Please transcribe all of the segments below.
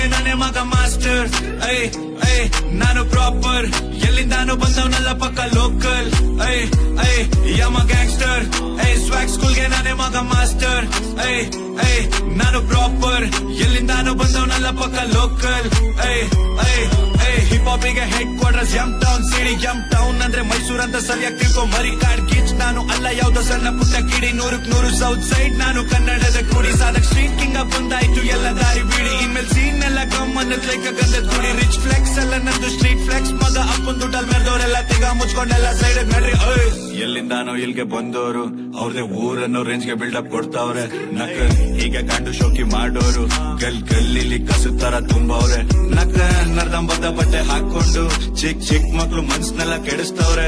ಸ್ಕೂಲ್ಗೆ ನಾನೇ ಮಗ ಮಾಸ್ಟರ್. ನಾನು ಪ್ರಾಪರ್, ಎಲ್ಲಿಂದಾನು ಬಂದವನಲ್ಲ ಪಕ್ಕ ಲೋಕಲ್. ಯಮ ಗ್ಯಾಂಗ್ಸ್ಟರ್, ಸ್ವಾಗ್ ಸ್ಕೂಲ್ಗೆ ನಾನೇ ಮಗ ಮಾಸ್ಟರ್. ನಾನು ಪ್ರಾಪರ್, ಎಲ್ಲಿಂದಾನು ಬಂದವನಲ್ಲ ಪಕ್ಕ ಲೋಕಲ್. ಹಿಪ್ ಹಾಪಿಗೆ ಹೆಡ್ ಕ್ವಾರ್ಟರ್ಸ್ ಎಂ ಟೌನ್, ಸಿಡಿ ಎಂ ಟೌನ್ ಅಂದ್ರೆ ಮೈಸೂರ್ ಅಂತ ಸರಿಯಾಗಿ ತಿಳ್ಕೊ. ಮರಿ ಕಾಡ್ ಕಿಚ್ ನಾನು ಅಲ್ಲ ಯಾವ್ದೋ ಸಣ್ಣ ಪುಟ್ಟ ಕಿಡಿ. 100ಕ್ಕೆ 100 ಸೌತ್ ಸೈಡ್ ನಾನು ಕನ್ನಡದ ಕುಡಿ. ಸಾಧಕ್ ಸ್ಟ್ರೀಟ್ ಕಿಂಗ್ ಬಂದಾಯ್ತು ಎಲ್ಲ ದಾರಿ ಬಿಡಿ. ಇನ್ಮೇಲೆ ಸೀನ್ ಎಲ್ಲ ಗಮ್ಮನ್ನದ್ ಲೈಕ್ ಗಂಧದ ಗುಡಿ. ರಿಚ್ ಫ್ಲೆಕ್ಸ್ ಎಲ್ಲ ನಂದು ಸ್ಟ್ರೀಟ್ ಫ್ಲೆಕ್ಸ್. ಮಗ ಅಪ್ಪನ್ ದುಡ್ಡಲ್ ಮೆರೆದವರೆಲ್ಲ ತೆಗ ಮುಚ್ಕೊಂಡೆಲ್ಲ ಸೈಡ್ ನಡ್ರಿ. ಎಲ್ಲಿಂದಾನೋ ಇಲ್ಗೆ ಬಂದೋರು ಅವ್ರದೇ ಊರನ್ನೋ ರೇಂಜ್ಗೆ ಬಿಲ್ಡಪ್ ಕೊಡ್ತಾವ್ರೆ. ನಕ ಹೀಗೆ ಗಂಡು ಶೋಕಿ ಮಾಡೋರು ಗಲ್ಲಿಲಿ ಕಸುತ್ತರ ತುಂಬವ್ರೆ. ನಕ ನರ್ದಂಬದ್ದ ಬಟ್ಟೆ ಹಾಕೊಂಡು ಚಿಕ್ ಮಕ್ಳು ಮನ್ಸ್ನೆಲ್ಲ ಕೆಡಿಸ್ತವ್ರೆ.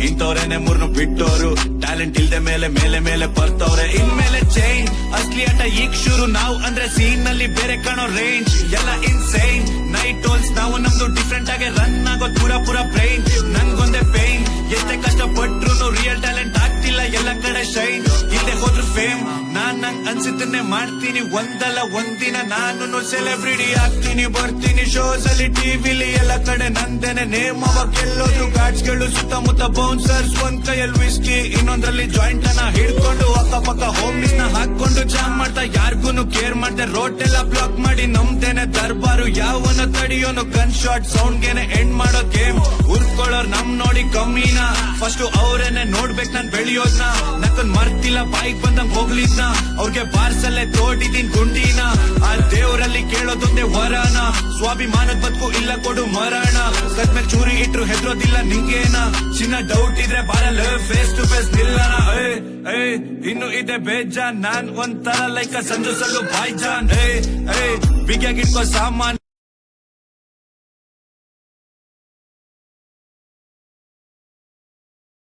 ಇಂಥವ್ರೇನೆ ಮೂರ್ನು ಬಿಟ್ಟೋರು ಟ್ಯಾಲೆಂಟ್ ಇಲ್ದೆ ಮೇಲೆ ಬರ್ತವ್ರೆ. ಇನ್ಮೇಲೆ ಚೇಂಜ್ ಅಸ್ಲಿ ಆಟ ಈಗ ಶುರು. ನಾವು ಅಂದ್ರೆ ಸೀನ್ ನಲ್ಲಿ ಬೇರೆ ಕಾಣೋ ರೇಂಜ್ ಎಲ್ಲ ಇನ್ಸೈನ್. ನೈಟ್ ಟೋಲ್ಸ್ ನಾವು ನಮ್ದು ಡಿಫ್ರೆಂಟ್ ಆಗಿ ರನ್ ಆಗೋ ಪೂರ ಬ್ರೈನ್. ನನ್ಗೊಂದೇ ಪೇನ್, ಎಷ್ಟೇ ಕಷ್ಟಪಟ್ರು ರಿಯಲ್ ಟ್ಯಾಲೆಂಟ್ ಆಗ್ತಿಲ್ಲ ಎಲ್ಲ ಕಡೆ ಶೈನ್. ಇಲ್ಲದೆ ಹೋದ್ರು ಫೇಮ್, ನಾನ್ ನಂಗ್ ಅನ್ಸಿದ್ದನ್ನೇ ಮಾಡ್ತೀನಿ. ಒಂದಲ್ಲ ಒಂದಿನ ನಾನು ಸೆಲೆಬ್ರಿಟಿ ಆಗ್ತೀನಿ. ಬರ್ತೀನಿ ಶೋಸ್ ಅಲ್ಲಿ ಟಿವಿಲಿ ಎಲ್ಲ ಕಡೆ ನಂದೇನೆ ನೇಮ್. ಅವಾಗ ಗೆಲ್ಲೋದು ಗಾಡ್ಸ್ ಗಳು ಸುತ್ತಮುತ್ತ ಬೌನ್ಸರ್ಸ್. ಒಂದ್ ಕೈಯಲ್ಲಿ ವಿಸ್ಕಿ ಇನ್ನೊಂದ್ರಲ್ಲಿ ಜಾಯಿಂಟ್ ಅನ್ನ ಹಿಡ್ಕೊಂಡು ಅಕ್ಕಪಕ್ಕ ಹೋಮ್ಸ್ ನ ಹಾಕೊಂಡು ಜಾಮ್ ಮಾಡ್ತಾ ಯಾರ್ಗೂನು ಕೇರ್ ಮಾಡ್ದೆ. ರೋಡ್ ಎಲ್ಲ ಬ್ಲಾಕ್ ಮಾಡಿ ನಮ್ದೇನೆ ದರ್ಬಾರು. ಯಾವನ ತಡಿಯೋನು ಗನ್ ಶಾಟ್ ಸೌಂಡ್ ಗೆನೆ ಎಂಡ್ ಮಾಡೋ ಗೇಮ್. ಉರ್ಕೊಳ್ಳೋರ್ ನಮ್ ನೋಡಿ ಕಮ್ಮಿನ ಫಸ್ಟ್ ಅವ್ರೇನೆ ನೋಡ್ಬೇಕ್ ನಾನ್ ಬೆಳೆಯೋದ್ನ. ನಕ್ಕನ್ ಮರ್ತಿಲ್ಲ ಬಾಯಿಗ್ ಬಂದಂಗ್ ಹೋಗ್ಲಿದ್ನ. ಅವ್ರಿಗೆ ಬಾರ್ಸಲ್ಲೇ ತೋಟಿದೀನ್ ಗುಂಡಿನ. ಆ ದೇವರಲ್ಲಿ ಕೇಳೋದೊಂದೇ ವರನ. ಸ್ವಾಭಿಮಾನದ ಬದುಕು ಇಲ್ಲ ಕೊಡು ಮರಣ. ಕದ್ಮೇಲೆ ಚೂರಿ ಇಟ್ರು ಹೆದ್ರೋದಿಲ್ಲ ನಿಂಗೇನ. ಚಿನ್ನ ಡೌಟ್ ಇದ್ರೆ ಬಾರಲ್ಲ ಫೇಸ್ ಟು ಫೇಸ್ ನಿಲ್ಲನ. ಇನ್ನು ಇದೆ ಬೇಜಾನ್, ನಾನ್ ಒಂಥರ ಲೈಕ್ ಸಂಜು ಸಲ್ಲು ಬಾಯ್ಜಾನ್. ಬಿಗಿಯಾಗಿಟ್ಕೋ ಸಾಮಾನ್.